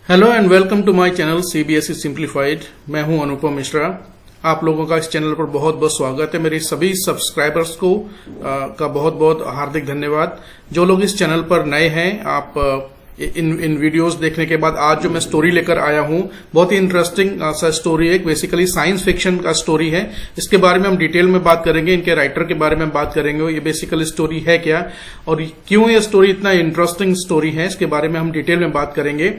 Hello and welcome to my channel CBSE simplified. मैं हूं अनुपम मिश्रा। आप लोगों का इस चैनल पर बहुत बहुत स्वागत है। मेरे सभी सब्सक्राइबर्स को का बहुत बहुत हार्दिक धन्यवाद। जो लोग इस चैनल पर नए हैं, आप इन वीडियोस देखने के बाद आज जो मैं स्टोरी लेकर आया हूं, बहुत ही इंटरेस्टिंग सा स्टोरी है। बेसिकली साइंस फिक्शन का स्टोरी है। इसके बारे में हम डिटेल में बात करेंगे, इनके राइटर के बारे में बात करेंगे, ये बेसिकली स्टोरी है क्या और क्यों ये स्टोरी इतना इंटरेस्टिंग स्टोरी है, इसके बारे में हम डिटेल में बात करेंगे।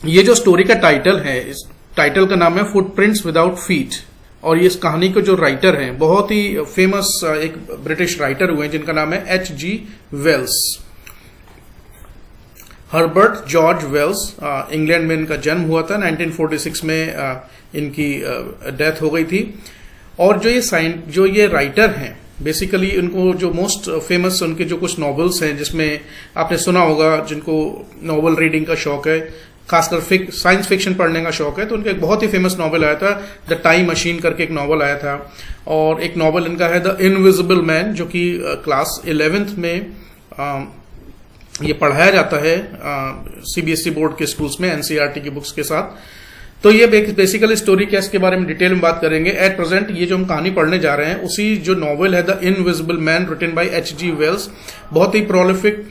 ये जो स्टोरी का टाइटल है, इस टाइटल का नाम है फुटप्रिंट्स विदाउट फीट। और ये इस कहानी के जो राइटर हैं, बहुत ही फेमस एक ब्रिटिश राइटर हुए हैं जिनका नाम है H.G. Wells. Herbert George Wells. England में इनका जन्म हुआ था। 1946 में इनकी डेथ हो गई थी। और जो ये राइटर हैं, बेसिकली उनको जो मोस्ट फेमस उनके जो कुछ नॉवेल्स हैं, जिसमें आपने सुना होगा, जिनको नॉवेल रीडिंग का शौक है, खासकर साइंस फिक्शन पढ़ने का शौक है, तो उनका एक बहुत ही फेमस नॉवल आया था, द टाइम मशीन करके एक नॉवल आया था। और एक नॉवल इनका है द इनविजिबल मैन, जो कि क्लास 11th में ये पढ़ाया जाता है सीबीएसई बोर्ड के स्कूल्स में, एनसीईआरटी की बुक्स के साथ। तो ये बेसिकली स्टोरी क्या, इसके बारे में डिटेल में बात करेंगे। एट प्रेजेंट ये जो हम कहानी पढ़ने जा रहे हैं, उसी जो नॉवल है the invisible man, written by H.G. Wells. बहुत ही प्रोलिफिक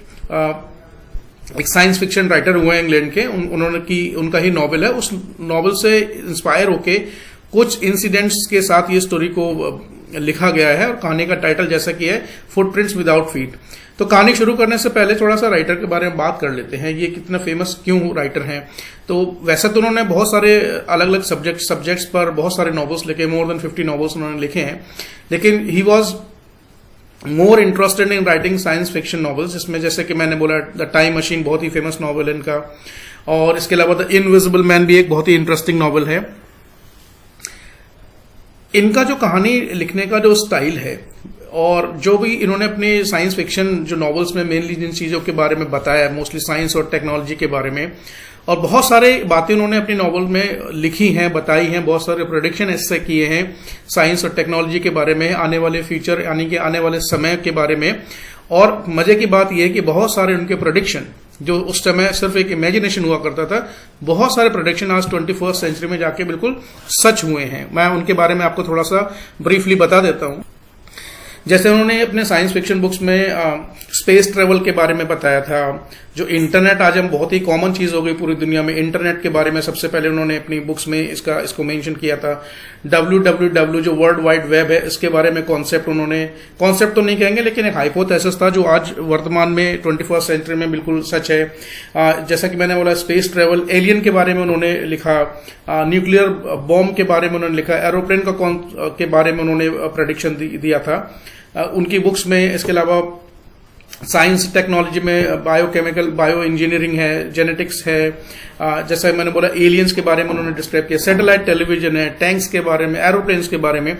एक साइंस फिक्शन राइटर हुए हैं इंग्लैंड के। उनका ही नॉवल है। उस नॉवल से इंस्पायर होके कुछ इंसिडेंट्स के साथ ये स्टोरी को लिखा गया है। और कहानी का टाइटल जैसा कि है फुटप्रिंट्स विदाउट फीट। तो कहानी शुरू करने से पहले थोड़ा सा राइटर के बारे में बात कर लेते हैं, ये कितना फेमस क्यों राइटर हैं। तो वैसे तो उन्होंने बहुत सारे अलग अलग सब्जेक्ट्स पर बहुत सारे नॉवेल्स लिखे, मोर देन 50 नॉवेल्स उन्होंने लिखे हैं। लेकिन he was more interested in writing science fiction novels, जिसमें जैसे कि मैंने बोला द टाइम मशीन बहुत ही फेमस नॉवल है इनका। और इसके अलावा द इनविजिबल मैन भी एक बहुत ही इंटरेस्टिंग नॉवल है। इनका जो कहानी लिखने का जो स्टाइल है, और जो भी इन्होंने अपने साइंस फिक्शन जो नॉवेल्स में मेनली जिन चीजों के बारे में बताया, मोस्टली साइंस और टेक्नोलॉजी के बारे में, और बहुत सारे बातें उन्होंने अपनी नॉवल में लिखी हैं, बताई हैं। बहुत सारे प्रेडिक्शन ऐसे किए हैं साइंस और टेक्नोलॉजी के बारे में, आने वाले फ्यूचर यानी कि आने वाले समय के बारे में। और मजे की बात यह है कि बहुत सारे उनके प्रेडिक्शन, जो उस समय सिर्फ एक इमेजिनेशन हुआ करता था, बहुत सारे प्रेडिक्शन आज 21st सेंचुरी में जाके बिल्कुल सच हुए हैं। मैं उनके बारे में आपको थोड़ा सा ब्रीफली बता देता हूं। जैसे उन्होंने अपने साइंस फिक्शन बुक्स में स्पेस ट्रेवल के बारे में बताया था। जो इंटरनेट आज हम बहुत ही कॉमन चीज हो गई पूरी दुनिया में, इंटरनेट के बारे में सबसे पहले उन्होंने अपनी बुक्स में इसको मेंशन किया था। WWW जो वर्ल्ड वाइड वेब है, इसके बारे में कॉन्सेप्ट तो नहीं कहेंगे, लेकिन एक हाइपोथेसिस था जो आज वर्तमान में 21st सेंचुरी में बिल्कुल सच है। जैसा कि मैंने बोला स्पेस ट्रेवल, एलियन के बारे में उन्होंने लिखा, न्यूक्लियर बॉम्ब के बारे में उन्होंने लिखा, एरोप्लेन के बारे में उन्होंने प्रेडिक्शन दिया था उनकी बुक्स में। इसके अलावा साइंस टेक्नोलॉजी में बायो इंजीनियरिंग है, जेनेटिक्स है, जैसा मैंने बोला एलियंस के बारे में उन्होंने डिस्क्राइब किया, सैटेलाइट टेलीविजन है, टैंक्स के बारे में, एरोप्लेन्स के बारे में,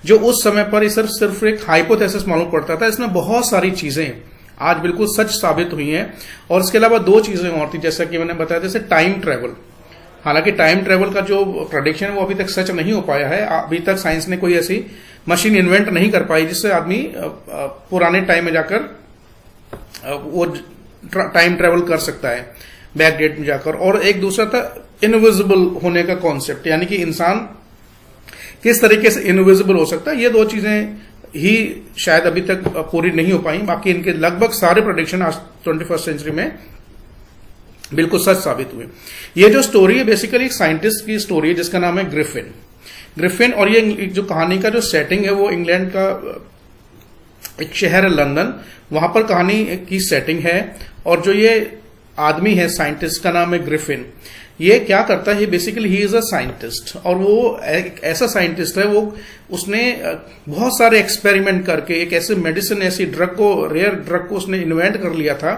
जो उस समय पर सिर्फ एक हाइपोथेसिस मालूम पड़ता था। इसमें बहुत सारी चीजें आज बिल्कुल सच साबित हुई हैं। और इसके अलावा दो चीजें और थी, जैसा कि मैंने बताया, जैसे टाइम ट्रेवल। हालांकि टाइम ट्रेवल का जो प्रेडिक्शन है वो अभी तक सच नहीं हो पाया है। अभी तक साइंस ने कोई ऐसी मशीन इन्वेंट नहीं कर पाई जिससे आदमी पुराने टाइम में जाकर वो टाइम ट्रेवल कर सकता है, बैक डेट में जाकर। और एक दूसरा था इनविजिबल होने का कॉन्सेप्ट, यानी कि इंसान किस तरीके से इनविजिबल हो सकता है। ये दो चीजें ही शायद अभी तक पूरी नहीं हो पाई। बाकी इनके लगभग सारे प्रेडिक्शन आज 21st सेंचुरी में बिल्कुल सच साबित हुए। ये जो स्टोरी है बेसिकली एक साइंटिस्ट की स्टोरी है जिसका नाम है ग्रिफिन। और ये जो कहानी का जो सेटिंग है वो इंग्लैंड का एक शहर है लंदन, वहां पर कहानी की सेटिंग है। और जो ये आदमी है साइंटिस्ट, का नाम है ग्रिफिन। ये क्या करता है, basically he is a scientist. और वो एक ऐसा साइंटिस्ट है, उसने बहुत सारे एक्सपेरिमेंट करके एक ऐसे मेडिसिन, ऐसी रेयर ड्रग को उसने इन्वेंट कर लिया था।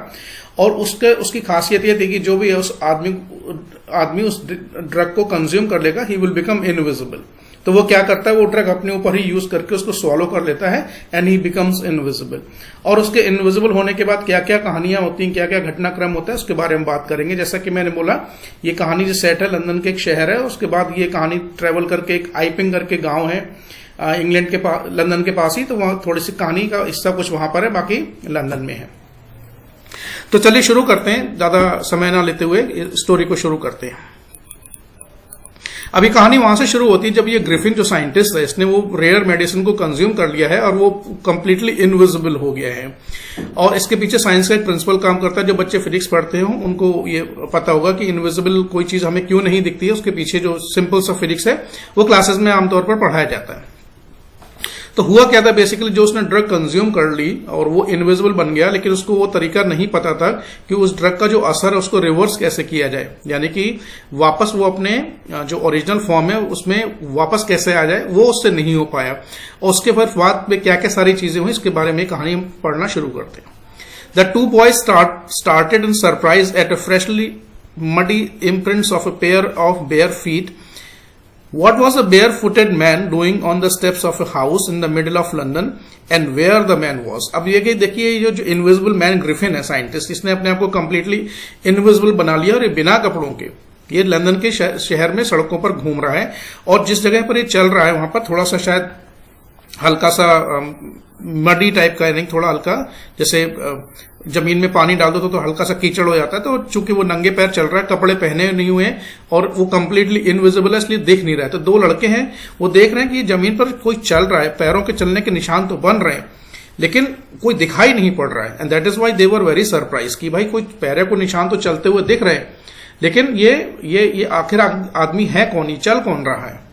और उसकी खासियत यह थी कि जो भी है उस आदमी उस ड्रग को कंज्यूम कर लेगा, ही विल बिकम इनविजिबल। तो वो क्या करता है, वो ड्रग अपने ऊपर ही यूज करके उसको स्वॉलो कर लेता है एंड ही बिकम्स इनविजिबल। और उसके इनविजिबल होने के बाद क्या क्या कहानियां होती हैं, क्या क्या घटनाक्रम होता है, उसके बारे में बात करेंगे। जैसा कि मैंने बोला, ये कहानी जो सेट है लंदन के एक शहर है, उसके बाद ये कहानी ट्रेवल करके एक आइपिंग करके गांव है इंग्लैंड के पास, लंदन के पास ही। तो वहां थोड़ी सी कहानी का हिस्सा कुछ वहां पर है, बाकी लंदन में है। तो चलिए शुरू करते हैं, ज्यादा समय ना लेते हुए स्टोरी को शुरू करते हैं। अभी कहानी वहां से शुरू होती है जब ये ग्रिफिन जो साइंटिस्ट है, इसने वो रेयर मेडिसिन को कंज्यूम कर लिया है और वो कंप्लीटली इनविजिबल हो गया है। और इसके पीछे साइंस का एक प्रिंसिपल काम करता है। जो बच्चे फिजिक्स पढ़ते हो उनको ये पता होगा कि इनविजिबल कोई चीज हमें क्यों नहीं दिखती है, उसके पीछे जो सिंपल सा फिजिक्स है वो क्लासेस में आमतौर पर पढ़ाया जाता है। तो हुआ क्या था, बेसिकली जो उसने ड्रग कंज्यूम कर ली और वो इनविजिबल बन गया, लेकिन उसको वो तरीका नहीं पता था कि उस ड्रग का जो असर है उसको रिवर्स कैसे किया जाए, यानी कि वापस वो अपने जो ओरिजिनल फॉर्म है उसमें वापस कैसे आ जाए, वो उससे नहीं हो पाया। और उसके बाद में क्या क्या सारी चीजें हुई इसके बारे में कहानी हम पढ़ना शुरू करते हैं। The two boys started in surprise at a freshly muddy imprints of a pair of bare feet. What was a barefooted man doing on the steps of a house in the middle of London, and where the man was? अब ये देखिए, ये जो invisible man Griffin है scientist, इसने अपने आप को कंप्लीटली इनविजिबल बना लिया और ये बिना कपड़ों के ये लंदन के शहर में सड़कों पर घूम रहा है। और जिस जगह पर ये चल रहा है वहां पर थोड़ा सा शायद हल्का सा मडी टाइप का, यानी थोड़ा हल्का, जैसे जमीन में पानी डाल दो तो हल्का सा कीचड़ हो जाता है। तो चूंकि वो नंगे पैर चल रहा है, कपड़े पहने नहीं हुए हैं और वो कंप्लीटली इनविजिबल है, इसलिए दिख नहीं रहा है। तो दो लड़के हैं, वो देख रहे हैं कि जमीन पर कोई चल रहा है, पैरों के चलने के निशान तो बन रहे हैं लेकिन कोई दिखाई नहीं पड़ रहा है। And that is why they were very surprise कि भाई कोई पैरों को निशान तो चलते हुए दिख रहे हैं, लेकिन ये आखिर आदमी है कौन, ये चल कौन रहा है।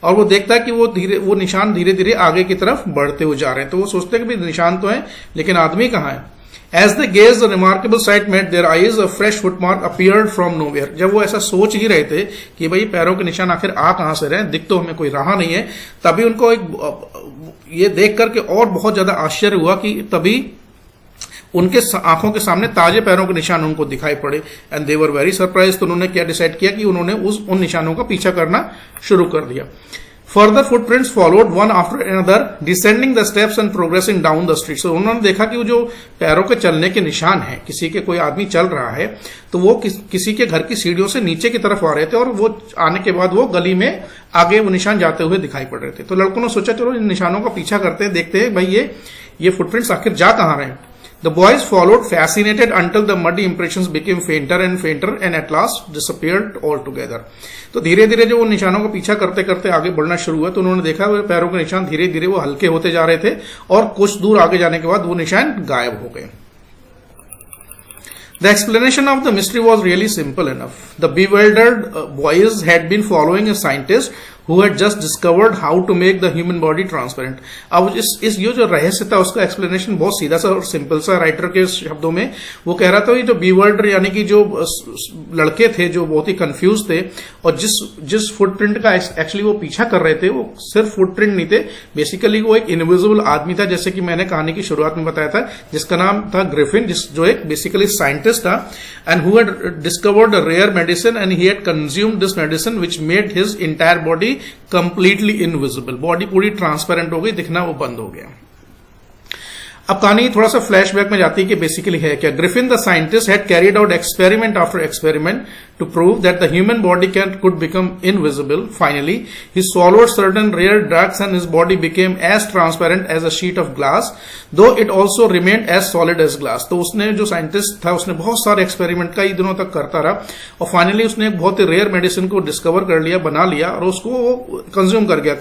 और वो देखता है कि वो निशान धीरे धीरे आगे की तरफ बढ़ते हुए जा रहे हैं। तो वो सोचते हैं कि निशान तो है लेकिन आदमी कहाँ है। As they gazed, the remarkable sight met their eyes. A fresh footmark appeared from nowhere. जब वो ऐसा सोच ही रहे थे कि भाई पैरों के निशान आखिर आ कहां से रहे, दिख तो हमें कोई रहा नहीं है, तभी उनको एक ये देख करके और बहुत ज्यादा आश्चर्य हुआ कि तभी उनके आंखों के सामने ताजे पैरों के निशान उनको दिखाई पड़े। And they were very surprise. तो उन्होंने क्या डिसाइड किया कि उन्होंने उन निशानों का पीछा करना शुरू कर दिया। Further footprints followed one after another, descending the steps and progressing down the street. So उन्होंने देखा कि वो जो पैरों के चलने के निशान हैं, किसी के कोई आदमी चल रहा है तो वो किसी के घर की सीढ़ियों से नीचे की तरफ आ रहे थे और वो आने के बाद वो गली में आगे वो निशान जाते हुए दिखाई पड़ रहे थे। तो लड़कों ने सोचा चलो इन निशानों का पीछा करते हैं, देखते हैं भाई ये फुटप्रिंट्स आखिर जा कहां रहे हैं। The boys followed, fascinated, until the muddy impressions became fainter and fainter and at last disappeared altogether. तो धीरे धीरे जो वो निशानों का पीछा करते करते आगे बढ़ना शुरू हुआ तो उन्होंने देखा वो पैरों के निशान धीरे धीरे वो हल्के होते जा रहे थे और कुछ दूर आगे जाने के बाद वो निशान गायब हो गए। The explanation of the mystery was really simple enough. The bewildered boys had been following a scientist who had just discovered how to make the human body transparent. अब इस ये जो रहस्य था उसका एक्सप्लेनेशन बहुत सीधा सा और सिंपल सा, राइटर के शब्दों में वो कह रहा था ये जो bewildered यानी कि जो लड़के थे जो बहुत ही कंफ्यूज थे और जिस फुटप्रिंट का एक्चुअली वो पीछा कर रहे थे वो सिर्फ फुटप्रिंट नहीं थे, बेसिकली वो एक इनविजिबल आदमी था, जैसे कि मैंने कहानी की शुरुआत में बताया था, जिसका नाम था ग्रिफिन, जो एक बेसिकली साइंटिस्ट था and who had discovered a rare medicine and he had consumed this medicine which made his entire body completely invisible. Body पूरी ट्रांसपेरेंट हो गई, दिखना वो बंद हो गया। अब कहानी थोड़ा सा फ्लैशबैक में जाती है कि बेसिकली है क्या। Griffin the scientist had carried out experiment after experiment to prove that the human body could become invisible. Finally, he swallowed certain rare drugs and his body became as transparent as a sheet of glass, though it also remained as solid as glass. तो उसने जो scientist था उसने बहुत सारे experiment कई दिनों तक करता रहा और फाइनली उसने एक बहुत ही रेयर मेडिसिन को डिस्कवर कर लिया, बना लिया और उसको वो कंज्यूम कर गया,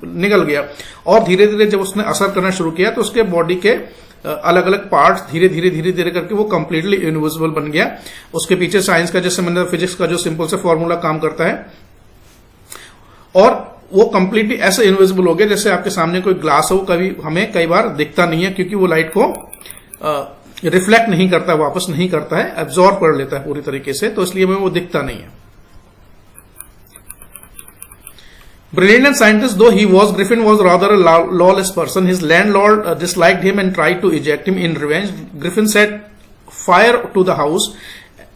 निकल गया। और धीरे धीरे जब उसने असर करना शुरू किया तो उसके बॉडी के अलग अलग पार्ट्स धीरे धीरे करके वो कंप्लीटली इनविजिबल बन गया। उसके पीछे साइंस का, जैसे मैंने फिजिक्स का जो सिंपल से फॉर्मूला काम करता है, और वो कंप्लीटली ऐसे इनविजिबल हो गया जैसे आपके सामने कोई ग्लास हो, कभी हमें कई बार दिखता नहीं है क्योंकि वो लाइट को रिफ्लेक्ट नहीं करता, वापस नहीं करता है, एब्जॉर्ब कर लेता है पूरी तरीके से, तो इसलिए हमें वो दिखता नहीं है। Brilliant and scientist though he was, Griffin was rather a lawless person. His landlord disliked him and tried to eject him in revenge. Griffin set fire to the house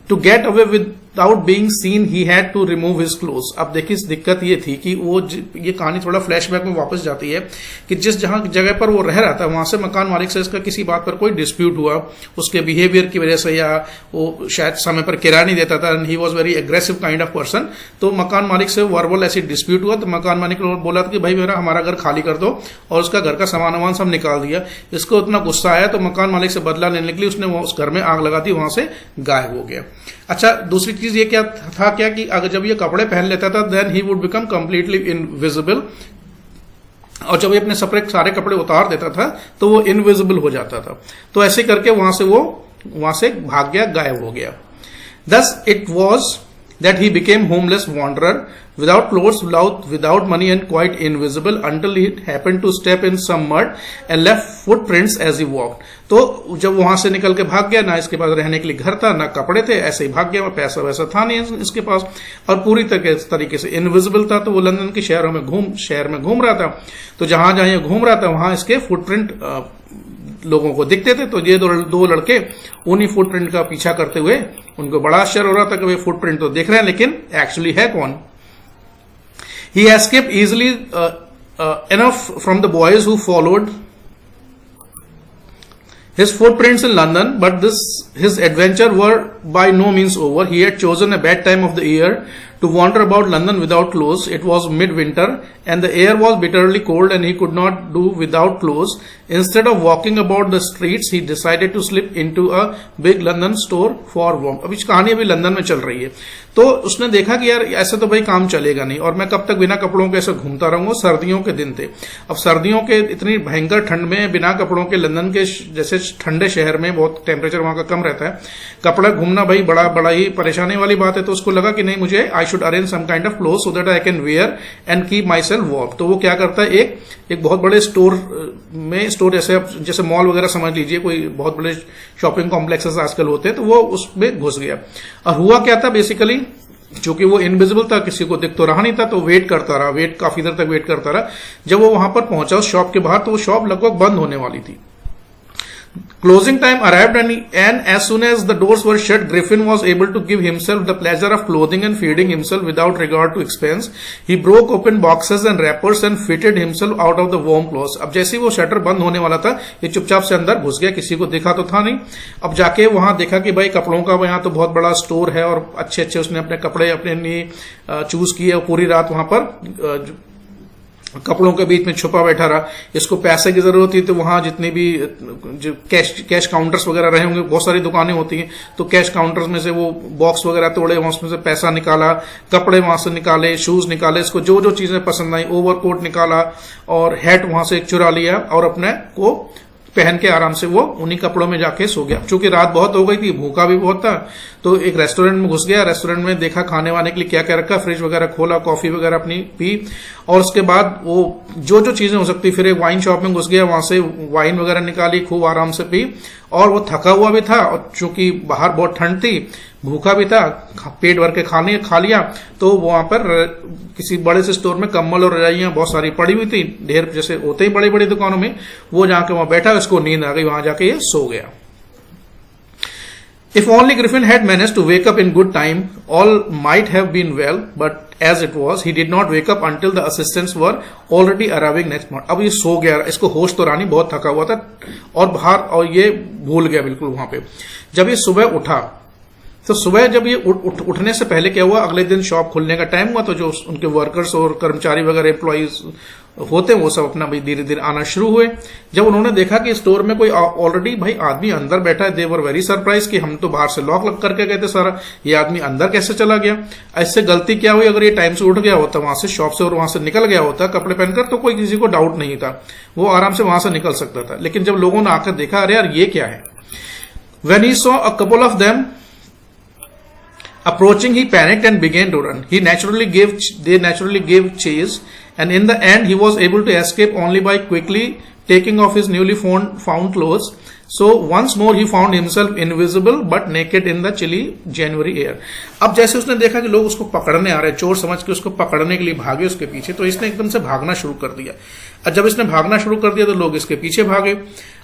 to get away with without being seen he had to remove his clothes. अब देखिए दिक्कत ये थी कि वो ये कहानी थोड़ा फ्लैशबैक में वापस जाती है कि जिस जगह पर वो रह रहा था वहां से मकान मालिक से इसका किसी बात पर कोई डिस्प्यूट हुआ, उसके बिहेवियर की वजह से, या वो शायद समय पर किराया नहीं देता था, and he was very aggressive kind of person. तो मकान मालिक से वर्बल ऐसी डिस्प्यूट हुआ, तो मकान मालिक ने बोला था कि भाई मेरा हमारा घर खाली कर दो, और उसका घर का सामान वामान सब निकाल दिया। इसको इतना गुस्सा आया तो मकान मालिक से बदला लेने के लिए उसने उस घर में आग लगा दी, वहां से गायब हो गया। अच्छा, दूसरी चीज ये क्या था कि अगर जब ये कपड़े पहन लेता था then he would become completely invisible, और जब ये अपने सारे कपड़े उतार देता था तो वो इनविजिबल हो जाता था। तो ऐसे करके वहां से भाग गया, गायब हो गया। Thus it was that he became homeless wanderer without clothes, without money, and quite invisible until he happened to step in some mud and left footprints as he walked. तो जब वहां से निकल के भाग गया, ना इसके पास रहने के लिए घर था, ना कपड़े थे, ऐसे ही भाग गया, पैसा वैसा था नहीं इसके पास, और पूरी तरीके से इनविजिबल था। तो वो लंदन के शहर में घूम रहा था। तो जहां जहां ये घूम रहा था वहां इसके फुटप्रिंट लोगों को दिखते थे। तो ये दो लड़के उन्हीं फुटप्रिंट का पीछा करते हुए, उनको बड़ा आश्चर्य हो रहा था कि वे फुटप्रिंट तो देख रहे हैं लेकिन एक्चुअली है कौन। He escaped easily enough from the boys who followed his footprints in London, but his adventure were by no means over. He had chosen a bad time of the year to wander about London without clothes. It was midwinter and the air was bitterly cold and he could not do without clothes. Instead of walking about the streets, he decided to slip into a big London store for warmth. अब इस कहानी अभी London में चल रही है। तो उसने देखा कि यार ऐसे तो भाई काम चलेगा नहीं, और मैं कब तक बिना कपड़ों के ऐसे घूमता रहूंगा। सर्दियों के दिन थे। अब सर्दियों के इतनी भयंकर ठंड में बिना कपड़ों के लंदन के जैसे ठंडे शहर में बहुत टेम्परेचर वहां का कम रहता है, कपड़ा घूमना भाई बड़ा ही परेशानी वाली बात है। तो उसको लगा कि नहीं, मुझे I should arrange some kind of cloth so that I can wear and keep myself warm. तो वो क्या करता है, एक बहुत बड़े स्टोर जैसे मॉल वगैरह समझ लीजिए, कोई बहुत बड़े शॉपिंग कॉम्प्लेक्सेस आजकल होते हैं, तो वो उसमें घुस गया। और हुआ क्या था बेसिकली, चूंकि वो इनविजिबल था, किसी को दिख तो रहा नहीं था, तो काफी देर तक वेट करता रहा। जब वो वहां पर पहुंचा उस शॉप के बाहर, तो वो शॉप लगभग बंद होने वाली थी। Closing time arrived and as soon as the doors were shut, Griffin was able to give himself the pleasure of clothing and feeding himself without regard to expense. He broke open boxes and wrappers and fitted himself out of the warm clothes. अब जैसे ही वो shutter बंद होने वाला था, ये चुपचाप से अंदर घुस गया, किसी को देखा तो था नहीं। अब जाके वहां देखा कि भाई कपड़ों का यहाँ तो बहुत बड़ा स्टोर है और अच्छे उसने अपने कपड़े अपने लिए चूज किए, और पूरी रात वहां पर कपड़ों के बीच में छुपा बैठा रहा। इसको पैसे की जरूरत थी, तो वहां जितने भी जो कैश काउंटर्स वगैरह रहे होंगे, बहुत सारी दुकानें होती हैं, तो कैश काउंटर्स में से वो बॉक्स वगैरह तोड़े, वहां उसमें से पैसा निकाला, कपड़े वहां से निकाले, शूज निकाले, इसको जो चीजें पसंद आई, ओवरकोट निकाला और हैट वहां से चुरा लिया, और अपने को पहन के आराम से वो उन्हीं कपड़ों में जाके सो गया। चूंकि रात बहुत हो गई थी, भूखा भी बहुत था, तो एक रेस्टोरेंट में घुस गया। रेस्टोरेंट में देखा खाने वाने के लिए क्या क्या रखा, फ्रिज वगैरह खोला, कॉफी वगैरह अपनी पी, और उसके बाद वो जो चीजें हो सकती, फिर एक वाइन शॉप में घुस गया, वहां से वाइन वगैरह निकाली, खूब आराम से पी। और वो थका हुआ भी था, और चूंकि बाहर बहुत ठंड थी, भूखा भी था, पेट भर के खा लिया। तो वहां पर किसी बड़े से स्टोर में कंबल और रजाइयां बहुत सारी पड़ी हुई थी, ढेर जैसे होते ही बड़ी बड़ी दुकानों में। वो जाके वहां बैठा, उसको नींद आ गई, वहां जाके ये सो गया। If only Griffin had managed to wake up in good time, all might have been well, but as it was, he did not wake up until the assistants were already arriving next morning. अब ये सो गया, इसको होश तो रानी, बहुत थका हुआ था और बाहर, और ये भूल गया बिल्कुल वहां पे। जब ये सुबह उठा, तो सुबह जब ये उठने से पहले क्या हुआ, अगले दिन शॉप खुलने का टाइम हुआ, तो जो उनके वर्कर्स और कर्मचारी वगैरह एम्प्लॉइज होते हैं, वो सब अपना भाई धीरे धीरे आना शुरू हुए। जब उन्होंने देखा कि स्टोर में कोई ऑलरेडी भाई आदमी अंदर बैठा है, दे वर वेरी सरप्राइज कि हम तो बाहर से लॉक लग करके गए थे सारा, ये आदमी अंदर कैसे चला गया। ऐसे गलती क्या हुई, अगर ये टाइम से उठ गया होता वहां से शॉप से और वहां से निकल गया होता कपड़े पहनकर, तो कोई किसी को डाउट नहीं था, वो आराम से वहां से निकल सकता था। लेकिन जब लोगों ने आकर देखा, अरे यार ये क्या है, when he saw a couple of them approaching, he panicked and began to run. They naturally gave chase, and in the end he was able to escape only by quickly taking off his newly found clothes. So once more he found himself invisible but naked in the chilly January air. अब जैसे उसने देखा कि लोग उसको पकड़ने आ रहे हैं, चोर समझ के उसको पकड़ने के लिए भागे उसके पीछे, तो इसने एकदम से भागना शुरू कर दिया। और जब इसने भागना शुरू कर दिया, तो लोग इसके पीछे भागे।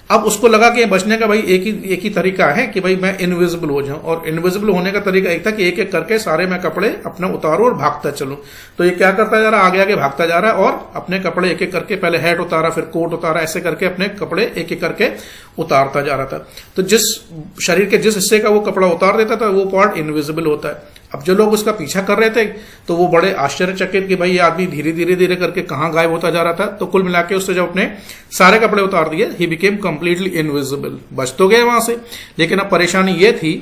अब उसको लगा कि बचने का भाई एक ही तरीका है कि भाई मैं इनविजिबल हो जाऊं, और इनविजिबल होने का तरीका एक था कि एक एक करके सारे मैं कपड़े अपना उतारूं और भागता चलूं। तो ये क्या करता जा रहा है, आगे आगे भागता जा रहा है और अपने कपड़े एक एक करके, पहले हैट उतारा फिर कोट उतारा, ऐसे करके अपने कपड़े एक एक करके उतारता जा रहा था। तो जिस शरीर के जिस हिस्से का वो कपड़ा उतार देता था वो पार्ट इनविजिबल होता है। अब जो लोग उसका पीछा कर रहे थे तो वो बड़े आश्चर्यचकित कि भाई ये आदमी धीरे धीरे धीरे करके कहां गायब होता जा रहा था। तो कुल मिला के उससे जब अपने सारे कपड़े उतार दिए, ही बिकेम कंप्लीटली इनविजिबल। बच तो गए वहां से, लेकिन अब परेशानी ये थी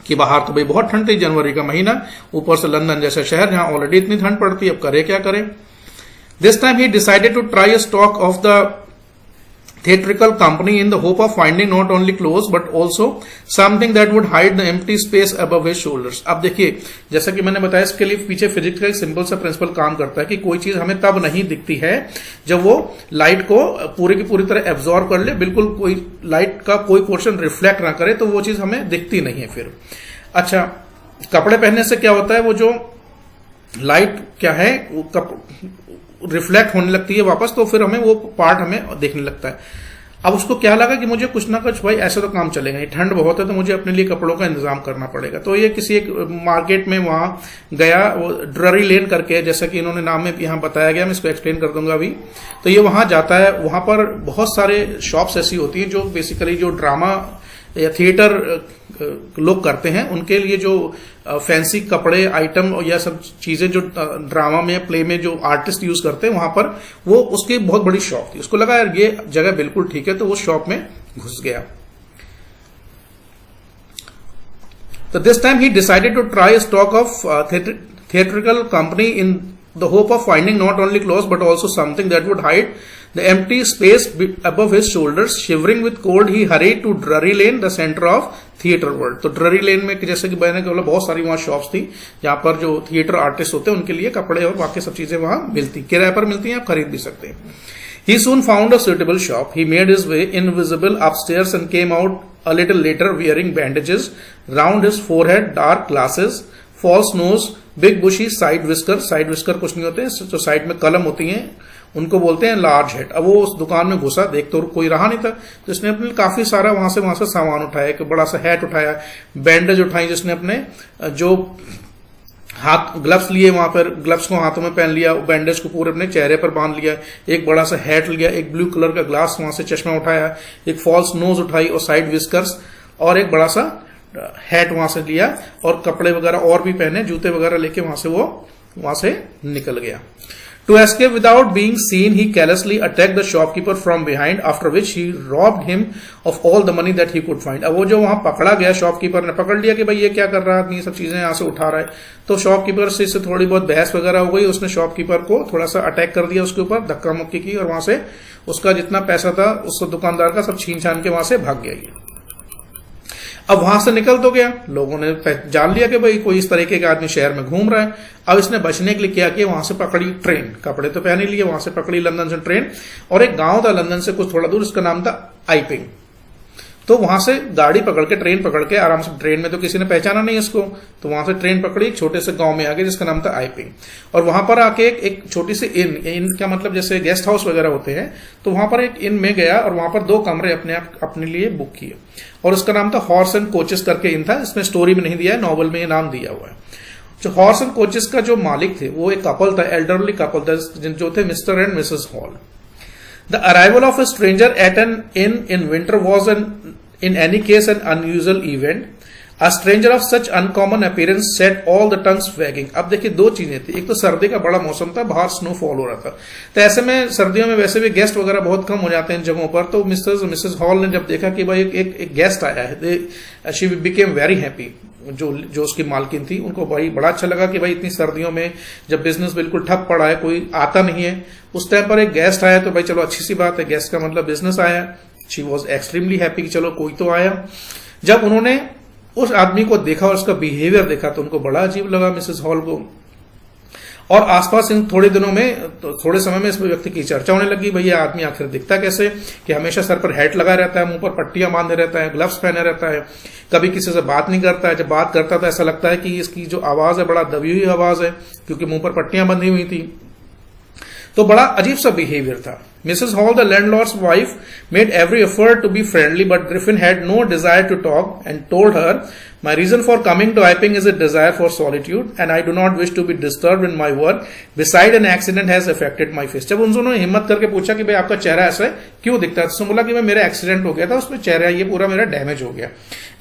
कि बाहर तो भाई बहुत ठंड थी, जनवरी का महीना, ऊपर से लंदन जैसा शहर जहां ऑलरेडी इतनी ठंड पड़ती है, अब करे क्या करे। This time he decided to try a stock of the theatrical company in the hope of finding not only clothes but also something that would hide the empty space above his shoulders। अब देखिए, जैसा कि मैंने बताया, इसके लिए पीछे physics का एक सिंपल सा प्रिंसिपल काम करता है कि कोई चीज हमें तब नहीं दिखती है जब वो लाइट को पूरी की पूरी तरह एब्जॉर्ब कर ले, बिल्कुल कोई लाइट का कोई पोर्शन रिफ्लेक्ट ना करे, तो वो चीज हमें दिखती नहीं है फिर। अच्छा, कपड़े पहनने से क्या होता है, वो जो लाइट क्या है रिफ्लेक्ट होने लगती है वापस, तो फिर हमें वो पार्ट हमें देखने लगता है। अब उसको क्या लगा कि मुझे कुछ ना कुछ, भाई ऐसे तो काम चलेगा, ठंड बहुत है तो मुझे अपने लिए कपड़ों का इंतजाम करना पड़ेगा। तो ये किसी एक मार्केट में वहां गया, वो ड्ररी लेन करके, जैसा कि इन्होंने नाम में यहां बताया गया, मैं इसको एक्सप्लेन कर दूंगा अभी। तो ये वहां जाता है, वहां पर बहुत सारे शॉप्स ऐसी होती हैं जो बेसिकली जो ड्रामा या थिएटर लोग करते हैं, उनके लिए जो फैंसी कपड़े आइटम या सब चीजें जो ड्रामा में प्ले में जो आर्टिस्ट यूज करते हैं, वहां पर वो उसकी बहुत बड़ी शॉप थी। उसको लगा यार ये जगह बिल्कुल ठीक है, तो वो शॉप में घुस गया। तो this time he decided to try stock of theatrical company in the hope of finding not only clothes but also something that would hide the empty space above his shoulders। Shivering with cold he hurried to Drury Lane, the center of theatre world. तो ड्ररी लेन में जैसे कि मैंने कहा बहुत सारी वहां shops थी जहां पर जो थिएटर आर्टिस्ट होते हैं उनके लिए कपड़े और बाकी सब चीजें वहां मिलती, किराए पर मिलती हैं, आप खरीद भी सकते हैं। He soon found a suitable shop. He made his way invisible upstairs and came out a little later wearing bandages round his forehead, dark glasses, false nose, big bushy side whisker। Side whisker कुछ नहीं होते हैं, जो side में कलम होती हैं उनको बोलते हैं लार्ज हेड। अब वो उस दुकान में घुसा, देख तो कोई रहा नहीं था, तो इसने अपने काफी सारा वहां से सामान उठाया, एक बड़ा सा हैट उठाया, बैंडेज उठाई, जिसने अपने जो हाथ ग्लव्स लिए, वहां पर ग्लव्स को हाथों में पहन लिया, बैंडेज को पूरे अपने चेहरे पर बांध लिया, एक बड़ा सा हैट लिया, एक ब्लू कलर का ग्लास वहां से चश्मा उठाया, एक फॉल्स नोज उठाई और साइड विस्कर्स और एक बड़ा सा हैट वहां से लिया, और कपड़े वगैरह और भी पहने, जूते वगैरह लेके वहां से निकल गया। To escape without being seen, he carelessly attacked the shopkeeper from behind, after which he robbed him of all the money that he could find। अब वो जो वहां पकड़ा गया, शॉपकीपर ने पकड़ लिया कि भाई ये क्या कर रहा है, ये सब चीजें यहां से उठा रहा है। तो शॉपकीपर से इससे थोड़ी बहुत बहस वगैरह हो गई, उसने शॉपकीपर को थोड़ा सा अटैक कर दिया, उसके ऊपर धक्का मुक्की की, और वहां से उसका जितना पैसा था उस दुकानदार का सब छीन छान के वहां से भाग गया ये। अब वहां से निकल तो गया, लोगों ने जान लिया कि भाई कोई इस तरीके का आदमी शहर में घूम रहा है। अब इसने बचने के लिए क्या किया, वहां से पकड़ी ट्रेन, कपड़े तो पहन ही लिए, वहां से पकड़ी लंदन से ट्रेन, और एक गांव था लंदन से कुछ थोड़ा दूर, उसका नाम था आइपिंग। तो वहां से गाड़ी पकड़ के, ट्रेन पकड़ के आराम से, ट्रेन में तो किसी ने पहचाना नहीं इसको, तो वहां से ट्रेन पकड़ी, एक छोटे से गांव में आ गए जिसका नाम था आइपिंग। और वहां पर आके एक छोटी सी इन का मतलब जैसे गेस्ट हाउस वगैरह होते हैं, तो वहां पर एक इन में गया और वहां पर 2 कमरे अपने लिए बुक किए, और उसका नाम था हॉर्स एंड कोचेस करके इन था। इसमें स्टोरी में नहीं दिया है, नॉवल में ये नाम दिया हुआ है। जो हॉर्स एंड कोचेस का जो मालिक थे वो एक कपल था, एल्डरली कपल था, जो थे mister and missus Hall. The arrival of a stranger at an inn winter was in any case an unusual event। A stranger of such uncommon appearance set all the tongues wagging। अब देखिए 2 चीजें थी, एक तो सर्दी का बड़ा मौसम था, बाहर स्नोफॉल हो रहा था, तो ऐसे में सर्दियों में वैसे भी गेस्ट वगैरह बहुत कम हो जाते हैं इन जगहों पर। तो मिस्टर मिसेस हॉल ने जब देखा कि भाई एक गेस्ट आया है, शी बिकेम वेरी हैप्पी। जो उसकी मालकिन थी उनको भाई बड़ा अच्छा लगा कि भाई इतनी सर्दियों में जब बिजनेस बिल्कुल ठप पड़ा है, कोई आता नहीं है, उस टाइम पर एक गेस्ट आया, तो भाई चलो अच्छी सी बात है, गेस्ट का मतलब बिजनेस आया। शी वॉज एक्सट्रीमली हैप्पी कि चलो कोई तो आया। जब उन्होंने उस आदमी को देखा और उसका बिहेवियर देखा तो उनको बड़ा अजीब लगा मिसेस हॉल को, और आसपास इन थोड़े दिनों में, तो थोड़े समय में इस व्यक्ति की चर्चा होने लगी, भाई ये आदमी आखिर दिखता कैसे, कि हमेशा सर पर हैट लगा रहता है, मुंह पर पट्टियां बांधे रहता है, ग्लव्स पहने रहता है, कभी किसी से बात नहीं करता है, जब बात करता था ऐसा लगता है कि इसकी जो आवाज है बड़ा दबी हुई आवाज है, क्योंकि मुंह पर पट्टियां बंधी हुई थी। तो बड़ा अजीब सा बिहेवियर था। Missus Hall, the landlord's wife, made every effort to be friendly, but Griffin had no desire to talk and told her, My reason for coming to Iping is a desire for solitude, and I do not wish to be disturbed in my work. Beside, an accident has affected my face. जब उन्होंने हिम्मत करके पूछा कि भाई आपका चेहरा ऐसा है, क्यों दिखता है, तो बोला कि मेरा एक्सीडेंट हो गया था, उसमें चेहरा ये पूरा मेरा डैमेज हो गया,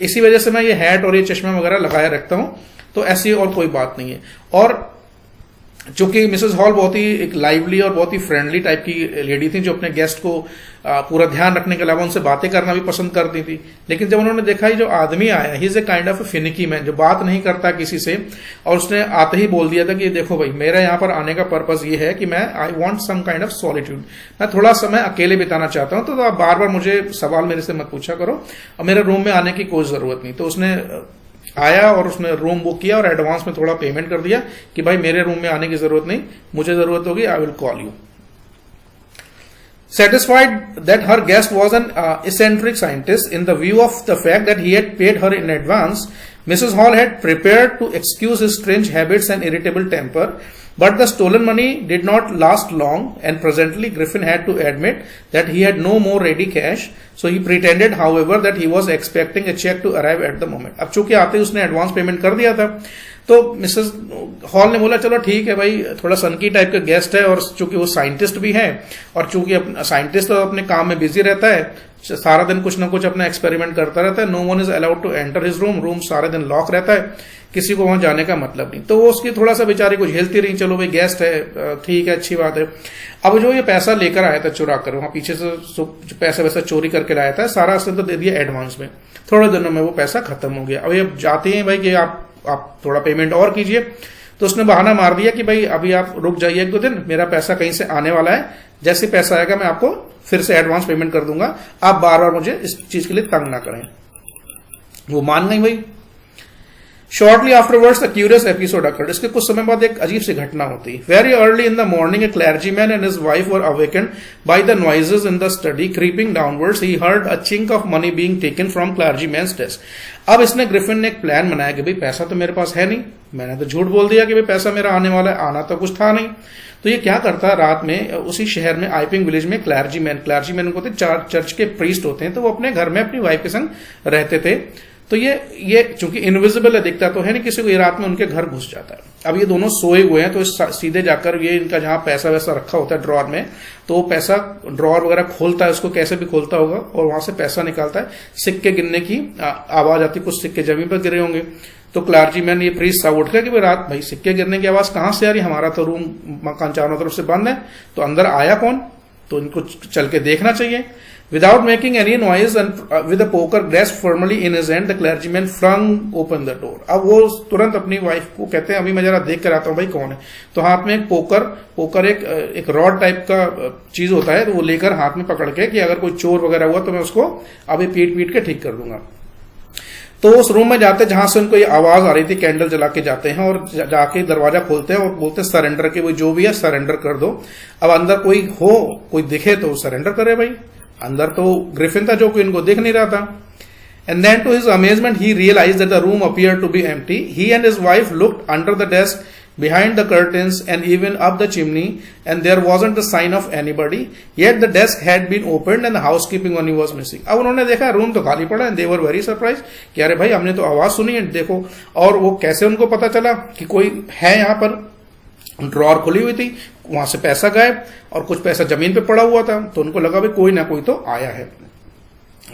इसी वजह से मैं ये हैट और ये चश्मा वगैरह लगाए रखता हूं, तो ऐसी और कोई बात नहीं है। और चूंकि मिसेस हॉल बहुत ही एक लाइवली और बहुत ही फ्रेंडली टाइप की लेडी थी, जो अपने गेस्ट को पूरा ध्यान रखने के अलावा उनसे बातें करना भी पसंद करती थी। लेकिन जब उन्होंने देखा जो आदमी आया, he is a kind of finicky man, जो बात नहीं करता किसी से, और उसने आते ही बोल दिया था कि देखो भाई, मेरा यहाँ पर आने का पर्पज ये है कि मैं I want some kind of solitude, मैं थोड़ा समय अकेले बिताना चाहता हूं, तो आप बार बार मुझे सवाल मेरे से मत पूछा करो, और मेरे रूम में आने की कोई जरूरत नहीं। तो उसने आया और उसने रूम बुक किया और एडवांस में थोड़ा पेमेंट कर दिया कि भाई मेरे रूम में आने की जरूरत नहीं, मुझे जरूरत होगी, I will call you. Satisfied that her guest was an eccentric scientist, in the view of the fact that he had paid her in advance, Mrs. Hall had prepared to excuse his strange habits and irritable temper. But the stolen money did not last long, and presently Griffin had to admit that he had no more ready cash. So he pretended, however, that he was expecting a check to arrive at the moment. अब चूंकि आते ही उसने advance payment कर दिया था, तो Mrs hall ने बोला चलो ठीक है भाई, थोड़ा सनकी टाइप का गेस्ट है, और चूंकि वो साइंटिस्ट भी है, और चूंकि साइंटिस्ट तो अपने काम में बिजी रहता है, सारा दिन कुछ ना कुछ अपना एक्सपेरिमेंट करता रहता है, no one is allowed to enter his room, room सारे दिन लॉक रहता है, किसी को वहां जाने का मतलब नहीं। तो वो उसकी थोड़ा सा बेचारी को झेलती रही, चलो भाई गेस्ट है, ठीक है, अच्छी बात है। अब जो ये पैसा लेकर आया था चुरा कर, वहां पीछे से पैसा वैसा चोरी करके लाया था, सारा उसने तो दे दिया एडवांस में, थोड़े दिनों में वो पैसा खत्म हो गया। अब जाते हैं भाई कि आप थोड़ा पेमेंट और कीजिए, तो उसने बहाना मार दिया कि भाई अभी आप रुक जाइए 1-2 दिन, मेरा पैसा कहीं से आने वाला है, जैसे पैसा आएगा मैं आपको फिर से एडवांस पेमेंट कर दूंगा, आप बार बार मुझे इस चीज के लिए तंग ना करें। वो मान गई भाई। Shortly afterwards, the curious episode occurred. इसके कुछ समय बाद एक अजीब सी घटना होती। Very early in the morning, a clergyman and his wife were awakened by the noises in the study. Creeping downwards, he heard a chink of money being taken from clergyman's desk. अब इसने Griffin ने एक plan बनाया कि भाई पैसा तो मेरे पास है नहीं, मैंने तो झूठ बोल दिया कि भाई पैसा मेरा आने वाला है, आना तो कुछ था नहीं। तो ये क्या करता है, रात में उसी शहर में आइपिंग विलेज में क्लर्जीमैन को चर्च के प्रीस्ट होते हैं, तो वो अपने घर में अपनी वाइफ के संग रहते थे। तो ये चूंकि इनविजिबल है, दिखता तो है नहीं किसी को, ये रात में उनके घर घुस जाता है। अब ये दोनों सोए हुए हैं, तो सीधे जाकर ये इनका जहां पैसा वैसा रखा होता है ड्रॉर में, तो वो पैसा ड्रॉर वगैरह खोलता है, उसको कैसे भी खोलता होगा, और वहां से पैसा निकालता है। सिक्के गिनने की आवाज आती, कुछ सिक्के जमीन पर गिरे होंगे, तो क्लर्जीमैन ये प्रीस्ट सा उठ गया कि रात भाई सिक्के गिरने की आवाज कहां से आ रही, हमारा तो रूम मकान चारों तरफ से बंद है, तो अंदर आया कौन, तो इनको चल के देखना चाहिए। Without making any noise and with a poker grasped firmly in his hand, the clergyman flung open the door. अब वो तुरंत अपनी वाइफ को कहते हैं अभी मैं जरा देख कर आता हूँ भाई कौन है। तो हाथ में एक पोकर एक रॉड टाइप का चीज होता है, तो वो लेकर हाथ में पकड़ के कि अगर कोई चोर वगैरह हुआ तो मैं उसको अभी पीट के ठीक कर दूंगा। तो उस रूम में जाते जहां से उनको ये आवाज आ रही थी, कैंडल जला के जाते हैं और जाके दरवाजा खोलते हैं और बोलते हैं सरेंडर के, वो जो भी है सरेंडर कर दो। अब अंदर कोई दिखे तो सरेंडर करे भाई। अंदर तो ग्रिफिन था जो कि इनको दिख नहीं रहा था। And then to his amazement he realized that the room appeared to be empty. He and his wife looked under the desk, behind the curtains and even up the chimney, and there wasn't a sign of anybody. Yet the desk had been opened and the housekeeping only was missing. अब उन्होंने देखा room तो खाली पड़ा, and they were very surprised कि अरे भाई हमने तो आवाज सुनी है, देखो। और वो कैसे उनको पता चला कि कोई है यहाँ पर, ड्रॉर खुली हुई थी, वहां से पैसा गायब और कुछ पैसा जमीन पे पड़ा हुआ था, तो उनको लगा भाई कोई ना कोई तो आया है,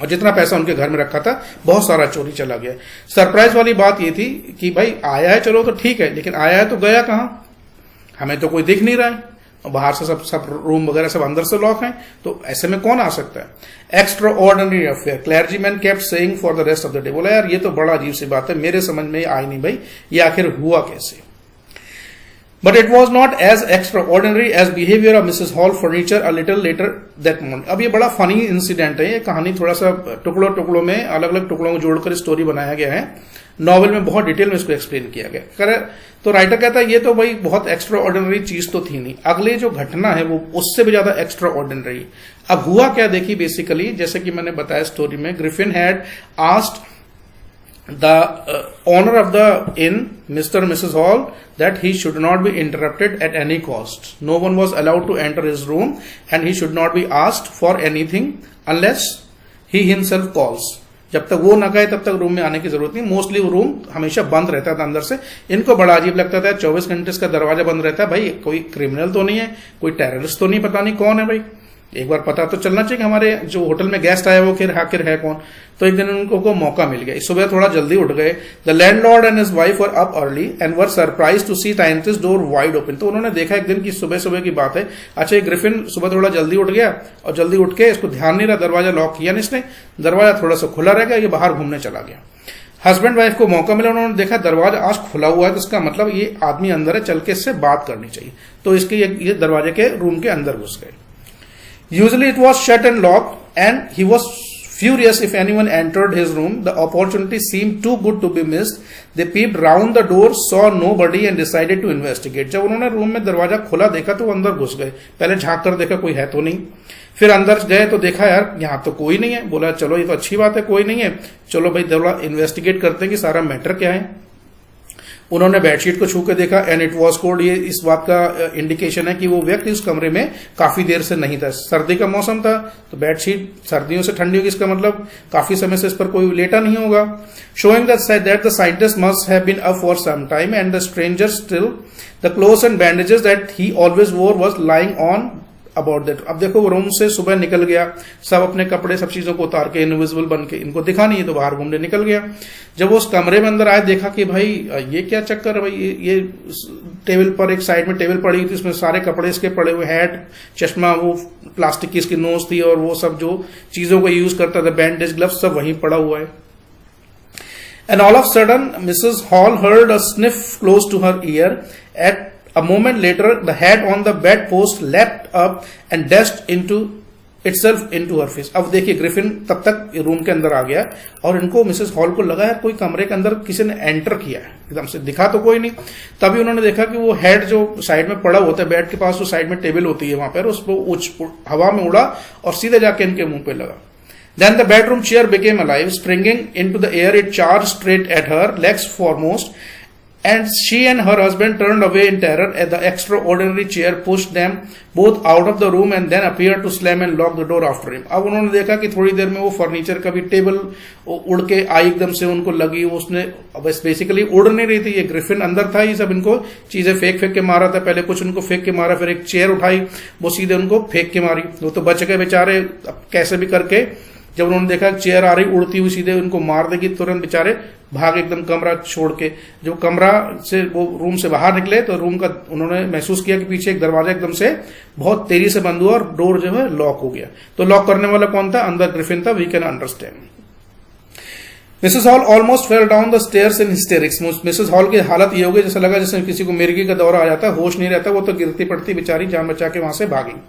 और जितना पैसा उनके घर में रखा था बहुत सारा चोरी चला गया। सरप्राइज वाली बात ये थी कि भाई आया है चलो तो ठीक है, लेकिन आया है तो गया कहां, हमें तो कोई दिख नहीं रहा है, और बाहर से सब रूम वगैरह सब अंदर से लॉक हैं, तो ऐसे में कौन आ सकता है। Extra ordinary affair, clergyman kept saying for the rest of the day. बोला यार ये तो बड़ा अजीब सी बात है, मेरे समझ में आई नहीं भाई ये आखिर हुआ कैसे। But it was not as extraordinary as behavior of Mrs. Hall furniture a little later that morning. अब ये बड़ा फनी इंसिडेंट है, ये कहानी थोड़ा सा टुकड़ों में अलग अलग टुकड़ों को जोड़कर स्टोरी बनाया गया है। नॉवेल में बहुत डिटेल में इसको एक्सप्लेन किया गया। तो राइटर कहता है ये तो भाई बहुत एक्स्ट्रा ऑर्डिनरी चीज तो थी नहीं, अगली जो घटना है वो उससे भी ज्यादा एक्स्ट्रा ऑर्डिनरी। अब हुआ क्या देखिए, बेसिकली जैसे कि मैंने बताया स्टोरी में, Griffin had asked the owner of the inn, Mr. and Mrs. Hall, that he should not be interrupted at any cost. No one was allowed to enter his room and he should not be asked for anything unless he himself calls. जब तक वो ना कहे तब तक room में आने की जरूरत नहीं. मोस्टली वो रूम हमेशा बंद रहता था अंदर से. इनको बड़ा अजीब लगता था 24 घंटे इसका दरवाजा बंद रहता है. भाई कोई क्रिमिनल तो नहीं है, कोई टेररिस्ट तो नहीं, पता नहीं कौन है भाई. एक बार पता तो चलना चाहिए कि हमारे जो होटल में गेस्ट आया वो आखिर है कौन. तो एक दिन उनको को मौका मिल गया. सुबह थोड़ा जल्दी उठ गए. The landlord and his wife were up early and were surprise to see the entrance door wide open. तो उन्होंने देखा एक दिन की सुबह सुबह की बात है. अच्छा, ये ग्रिफिन सुबह थोड़ा जल्दी उठ गया और जल्दी उठ के इसको ध्यान नहीं रहा, दरवाजा लॉक किया नहीं इसने, दरवाजा थोड़ा सा खुला रह गया, ये बाहर घूमने चला गया. हस्बैंड वाइफ को मौका मिला, उन्होंने देखा दरवाजा आज खुला हुआ है, तो इसका मतलब ये आदमी अंदर है, चल के इससे बात करनी चाहिए. तो इसके ये दरवाजे के रूम के अंदर घुस गए. Usually it was shut and locked, and he was furious if anyone entered his room. The opportunity seemed too good to be missed. They peeped round the door, saw nobody, and decided to investigate. जब उन्होंने room में दरवाजा खुला देखा तो वो अंदर घुस गए. पहले झांक कर देखा कोई है तो नहीं. फिर अंदर गए तो देखा यार यहाँ तो कोई नहीं है. बोला चलो ये तो अच्छी बात है, कोई नहीं है, चलो भाई थोड़ा इन्वेस्टिगेट करते हैं कि सारा मैटर क्या है. उन्होंने बेडशीट को छू के देखा एंड इट वॉज कोल्ड. ये इस बात का इंडिकेशन है कि वो व्यक्ति उस कमरे में काफी देर से नहीं था. सर्दी का मौसम था तो बेडशीट सर्दियों से ठंडी होगी, इसका मतलब काफी समय से इस पर कोई लेटा नहीं होगा. Showing that the scientist must have been up for some time and the stranger still the clothes and bandages that he always wore was lying on about that. अब देखो वो रूम से सुबह निकल गया, सब अपने कपड़े सब चीजों को उतार के इनविजिबल बन के, इनको दिखा नहीं है तो बाहर घूमने निकल गया. जब वो उस कमरे में अंदर आए देखा कि भाई ये क्या चक्कर है भाई. ये टेबल पर एक साइड में टेबल पड़ी हुई थी, इसमें सारे कपड़े इसके पड़े हुए, हैट, चश्मा, वो प्लास्टिक की इसकी नोज थी और वो सब जो चीजों को यूज करता था, बैंडेज, ग्लव्स, सब वहीं पड़ा हुआ है. And all of sudden missus Hall heard a sniff close to her ear. At a moment later the head on the bed post leapt up and dashed into itself into her face. अब देखिए Griffin तब तक room के अंदर आ गया और इनको Mrs hall को लगा है कोई कमरे के अंदर किसी ने एंटर किया है. एकदम से दिखा तो कोई नहीं. तभी उन्होंने देखा कि वो हेड जो साइड में पड़ा होता है बेड के पास, जो साइड में टेबल होती है वहां पर, उसको हवा में उड़ा और सीधे जाके इनके मुंह पे लगा. Then the bedroom chair became alive, springing into the air. It charged straight at her, legs foremost, and she and her husband turned away in terror as the extraordinary chair pushed them both out of the room and then appeared to slam and lock the door after him. अब उन्होंने देखा कि थोड़ी देर में वो furniture का भी table उड़ के आई, एकदम से उनको लगी. उसने बस बेसिकली उड़ नहीं रही थी, ये ग्रिफिन अंदर था, ये सब इनको चीजें फेंक के मारा था. पहले कुछ उनको फेंक के मारा, फिर एक चेयर उठाई, वो सीधे उनको फेंक के मारी. वो तो बच गए बेचारे कैसे भी करके. जब उन्होंने देखा चेयर आ रही उड़ती हुई सीधे उनको मार देगी, तुरंत बेचारे भाग एकदम कमरा छोड़ के. जब कमरा से वो रूम से बाहर निकले तो रूम का उन्होंने महसूस किया कि पीछे एक दरवाजा एकदम से बहुत तेजी से बंद हुआ और डोर जो है लॉक हो गया. तो लॉक करने वाला कौन था? अंदर ग्रिफिन था. We can understand. Missus Hall almost fell down the stairs in hysterics. Missus Hall की हालत ये हो गई जैसा लगा जैसे किसी को मिर्गी का दौरा आ जाता है, होश नहीं रहता. वो तो गिरती पड़ती बेचारी जान बचा के वहां से भागी.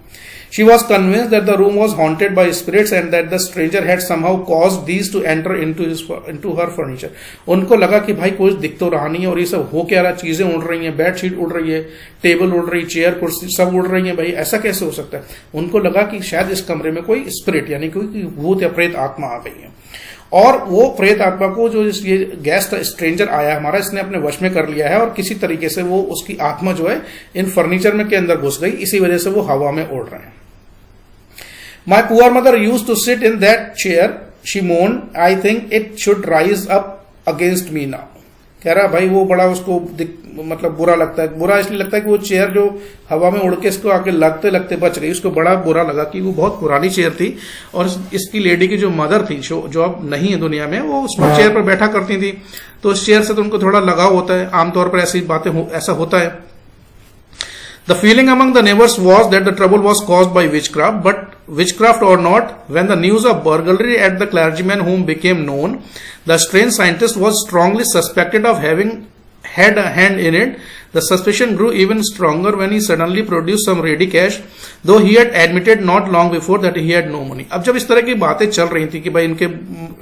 She was convinced that the room was haunted by spirits and that the stranger had somehow caused these to enter into her furniture. उनको लगा कि भाई कुछ दिख तो रहा नहीं है और ये सब हो क्या रहा, चीजें उड़ रही हैं, बेडशीट उड़ रही है, टेबल उड़ रही, चेयर कुर्सी सब उड़ रही है. भाई ऐसा कैसे हो सकता है? उनको लगा कि शायद इस कमरे में कोई स्पिरिट यानी कोई भूत या प्रेत आत्मा आ गई है. और वो प्रेत आत्मा को जो ये गेस्ट स्ट्रेंजर आया हमारा, इसने अपने वश में कर लिया है और किसी तरीके से वो उसकी आत्मा जो है इन फर्नीचर में के अंदर घुस गई. इसी वजह से वो हवा में उड़ रहे हैं. My poor mother used to sit in that chair, she moaned. I think it should rise up against me now. कह रहा भाई वो बड़ा उसको मतलब बुरा लगता है. बुरा इसलिए लगता है कि वो चेयर जो हवा में उड़ के इसको आके लगते लगते बच गई. उसको बड़ा बुरा लगा कि वो बहुत पुरानी चेयर थी और इसकी लेडी की जो मदर थी जो अब नहीं है दुनिया में, वो उस चेयर पर बैठा करती थी. तो उस चेयर से तो उनको थोड़ा लगाव होता है. आमतौर पर ऐसी बातें ऐसा होता है. The feeling among the neighbors was that the trouble was caused by witchcraft, but witchcraft or not, when the news of burglary at the clergyman home became known, the strange scientist was strongly suspected of having had a hand in it. The suspicion grew even stronger when he suddenly produced some ready cash, though he had admitted not long before that he had no money. अब जब इस तरह की बातें चल रही थी कि भाई इनके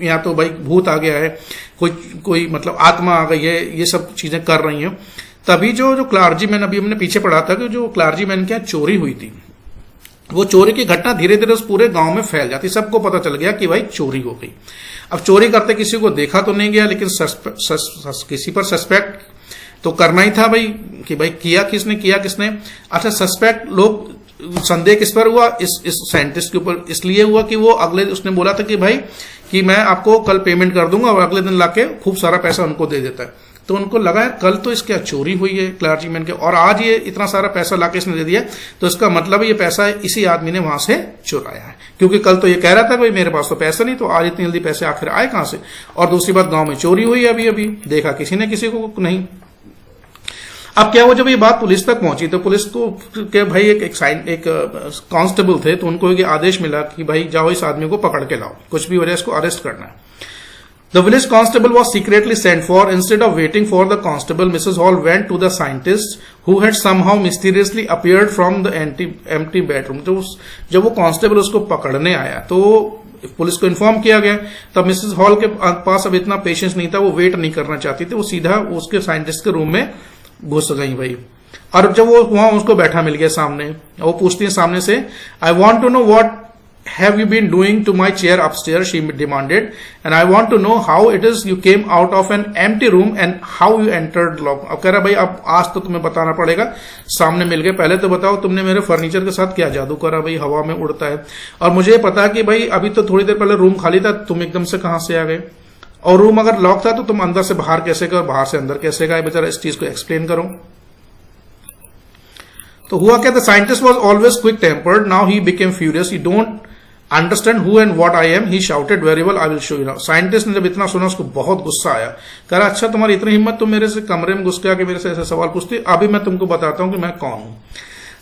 यहाँ तो भाई भूत आ गया है, कोई मतलब आत्मा आ गई है, ये सब चीजें कर रही हैं, तभी जो क्लार्जी मैन, अभी हमने पीछे पढ़ा था कि जो क्लार्जी मैन के यहाँ चोरी हुई थी, वो चोरी की घटना धीरे धीरे उस पूरे गांव में फैल जाती, सबको पता चल गया कि भाई चोरी हो गई। अब चोरी करते किसी को देखा तो नहीं गया, लेकिन किसी पर सस्पेक्ट तो करना ही था भाई, कि भाई किया किसने। अच्छा, सस्पेक्ट लोग संदेह किस पर हुआ, इस साइंटिस्ट के ऊपर इसलिए हुआ कि वो उसने बोला था कि भाई कि मैं आपको कल पेमेंट कर दूंगा, और अगले दिन लाके खूब सारा पैसा उनको दे देता है। तो उनको लगा कल तो इसके चोरी हुई है क्लर्जीमैन के, और आज ये इतना सारा पैसा लाके इसने दे दिया, तो इसका मतलब ये पैसा इसी आदमी ने वहां से चुराया है, क्योंकि कल तो ये कह रहा था भाई मेरे पास तो पैसा नहीं, तो आज इतनी जल्दी पैसे आखिर आए कहां से। और दूसरी बात, गांव में चोरी हुई अभी अभी, देखा किसी ने किसी को नहीं। अब क्या हुआ, जब ये बात पुलिस तक पहुंची तो पुलिस को के भाई एक कांस्टेबल थे, तो उनको एक आदेश मिला कि भाई जाओ इस आदमी को पकड़ के लाओ, कुछ भी वजह इसको अरेस्ट करना है। The village constable was secretly sent for. Instead of waiting for the constable, Mrs. Hall went to the scientist who had somehow mysteriously appeared from the empty bedroom. जब वो कांस्टेबल उसको पकड़ने आया तो पुलिस को inform किया गया। तब मिसेस हॉल के पास अब इतना पेशेंस नहीं था, वो वेट नहीं करना चाहती थी, वो सीधा उसके साइंटिस्ट के रूम में घुस गई भाई। और जब वो वहां उसको बैठा मिल गया सामने, वो पूछती है सामने से, I want to know what have you been doing to my chair upstairs, she demanded, and I want to know how it is you came out of an empty room and how you entered lock. अब कह रहा भाई अब आज तो तुम्हें बताना पड़ेगा, सामने मिल गए, पहले तो बताओ तुमने मेरे फर्नीचर के साथ क्या जादू करा भाई, हवा में उड़ता है। और मुझे पता कि भाई अभी तो थोड़ी देर पहले रूम खाली था, तुम एकदम से कहां से आ गए, और रूम अगर लॉक था तो तुम अंदर से बाहर कैसे गए, बाहर से अंदर कैसे गए, बेचारा इस चीज को एक्सप्लेन करो। तो हुआ क्या, the scientist was always quick tempered, now he became furious, you don't understand who and what I am, he shouted, very well I will show you now. Scientist ने जब इतना सुना उसको बहुत गुस्सा आया, कह रहा अच्छा तुम्हारी इतनी हिम्मत, तुम मेरे से कमरे में घुस के आके मेरे से ऐसे सवाल पूछती, अभी मैं तुमको बताता हूं कि मैं कौन हूं।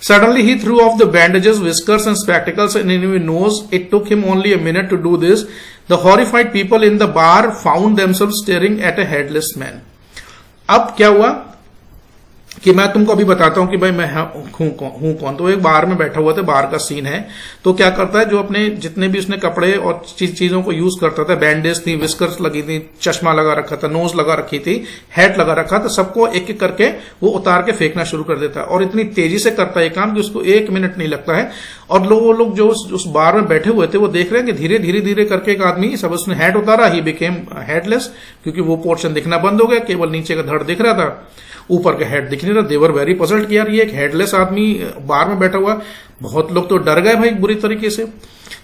Suddenly he threw off the bandages, whiskers and spectacles and in his nose. It took him only a minute to do this. The horrified people in the bar found themselves staring at a headless man. अब क्या हुआ कि मैं तुमको अभी बताता हूं कि भाई मैं हूं कौन। तो एक बार में बैठा हुआ था, बार का सीन है। तो क्या करता है, जो अपने जितने भी उसने कपड़े और चीजों को यूज करता था, बैंडेज थी, विस्कर्स लगी थी, चश्मा लगा रखा था, नोज लगा रखी थी, हैट लगा रखा था, सबको एक एक करके वो उतार के फेंकना शुरू कर देता है। और इतनी तेजी से करता है काम कि उसको 1 मिनट नहीं लगता है। और वो लोग जो उस बार में बैठे हुए थे वो देख रहे हैं कि धीरे धीरे धीरे करके एक आदमी, सब उसने हैट उतारा, ही बिकेम हेडलेस, क्योंकि वो पोर्शन दिखना बंद हो गया, केवल नीचे का धड़ दिख रहा था, ऊपर का हेड दिख नहीं रहा। देवर वेरी पजल्ड कि यार ये एक हेडलेस आदमी बार में बैठा हुआ। बहुत लोग तो डर गए भाई बुरी तरीके से।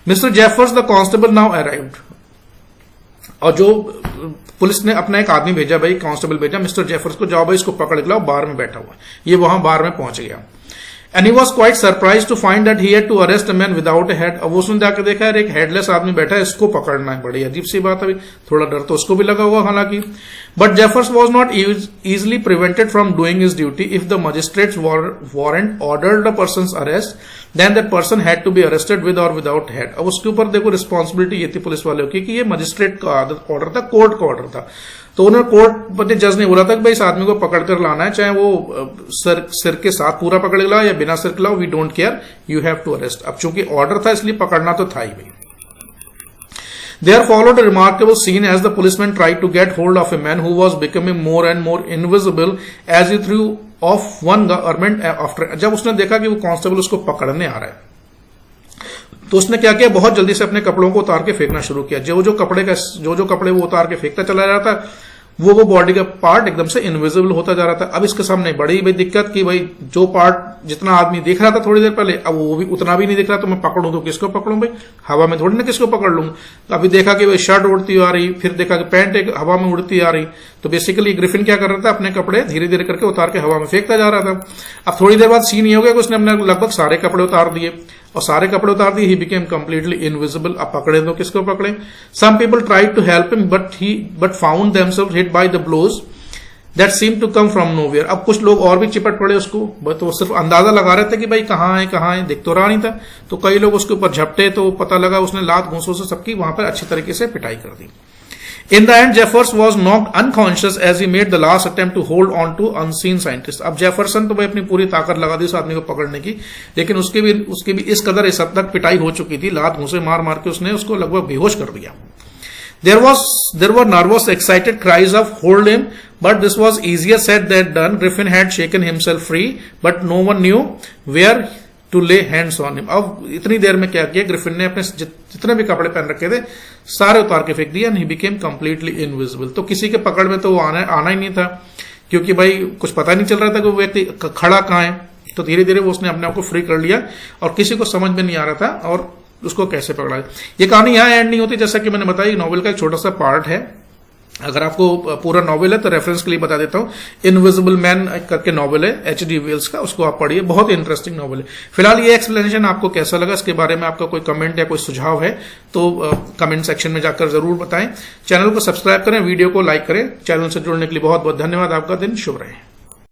Mister Jeffers the constable now arrived, और जो पुलिस ने अपना एक आदमी भेजा भाई, कांस्टेबल भेजा, मिस्टर जेफर्स को, जाओ भाई इसको पकड़ के लाओ, बार में बैठा हुआ। ये वहां बार में पहुंच गया। And he was quite surprise to find that he had to arrest a man without a head. अब उसने जाकर देखा यार एक हेडलेस आदमी बैठा है, इसको पकड़ना है, बड़ी अजीब सी बात है। थोड़ा डर तो उसको भी लगा हुआ हालांकि। But Jeffers was not easily prevented from doing his duty. If the magistrate's warrant ordered the person's arrest, then that person had to be arrested with or without head. अब उसके ऊपर देखो रिस्पॉन्सिबिलिटी ये थी पुलिस वालों की कि ये मजिस्ट्रेट का ऑर्डर था, कोर्ट का ऑर्डर था। तो उन्होंने कोर्ट जज ने बोला था कि भाई इस आदमी को पकड़ कर लाना है, चाहे वो सिर के साथ पूरा पकड़ के लाओ या बिना सिर के लाओ, we don't care, you have to arrest. अब चूंकि ऑर्डर था इसलिए पकड़ना तो था ही भाई। There followed a remarkable scene as the policeman tried to get hold of a man who was becoming more and more invisible as he threw off one garment after. जब उसने देखा कि वो कांस्टेबल उसको पकड़ने आ रहा है तो उसने क्या किया, बहुत जल्दी से अपने कपड़ों को उतार के फेंकना शुरू किया। जो कपड़े वो उतार के फेंकता चला रहा था, वो बॉडी का पार्ट एकदम से इनविजिबल होता जा रहा था। अब इसके सामने बड़ी भाई दिक्कत कि भाई जो पार्ट जितना आदमी देख रहा था थोड़ी देर पहले, अब वो भी उतना भी नहीं दिख रहा। तो मैं पकड़ूं तो किसको पकड़ूं भाई, हवा में थोड़ी ना किसको पकड़ लूं। अभी देखा कि भाई शर्ट उड़ती आ रही, फिर देखा कि पैंट एक हवा में उड़ती आ रही। तो बेसिकली ग्रिफिन क्या कर रहा था, अपने कपड़े धीरे धीरे करके उतार के हवा में फेंकता जा रहा था। अब थोड़ी देर बाद सीन ये हो गया कि उसने अपने लगभग सारे कपड़े उतार दिए, और सारे कपड़े उतार दिए, ही बिकेम कंप्लीटली इनविजिबल। अब पकड़े तो किसको पकड़े। Some people tried to help him but found themselves hit by the blows that seem to come from nowhere. अब कुछ लोग और भी चिपट पड़े उसको, तो सिर्फ अंदाजा लगा रहे थे कि भाई कहाँ है, दिख तो रहा नहीं था। तो कई लोग उसके ऊपर झपटे, तो पता लगा उसने लात घूंसों से सबकी वहां पर अच्छी तरीके से पिटाई कर दी। In the end, Jeffers was knocked unconscious as he made the last attempt to hold on to unseen scientist. अब जेफरसन तो भाई अपनी पूरी ताकत लगा दी उस आदमी को पकड़ने की, लेकिन उसके भी इस कदर इस हद तक पिटाई हो चुकी थी, लात घूंसे मार मार के उसने उसको लगभग बेहोश कर दिया। There were nervous, excited cries of "Hold him!" But this was easier said than done. Griffin had shaken himself free, but no one knew where to lay hands on him. अब इतनी देर में क्या किया, ग्रिफिन ने अपने जितने भी कपड़े पहन रखे थे सारे उतार के फेंक दिया, and he became completely invisible. तो किसी के पकड़ में तो वो आना ही नहीं था, क्योंकि भाई कुछ पता नहीं चल रहा था कि वो व्यक्ति खड़ा कहाँ है। तो धीरे धीरे वो उसने अपने आप को फ्री कर लिया और किसी को समझ में नहीं आ रहा था और उसको कैसे पकड़ा। ये कहानी यहाँ एंड नहीं होती, जैसा कि मैंने बताया नॉवेल का एक छोटा सा पार्ट है। अगर आपको पूरा नॉवेल है तो रेफरेंस के लिए बता देता हूं, इनविजिबल मैन करके नॉवेल है H.G. वेल्स का, उसको आप पढ़िए, बहुत इंटरेस्टिंग नॉवेल है। फिलहाल ये एक्सप्लेनेशन आपको कैसा लगा, इसके बारे में आपका कोई कमेंट या कोई सुझाव है तो कमेंट सेक्शन में जाकर जरूर बताएं। चैनल को सब्सक्राइब करें, वीडियो को लाइक करें। चैनल से जुड़ने के लिए बहुत बहुत धन्यवाद। आपका दिन शुभ रहे।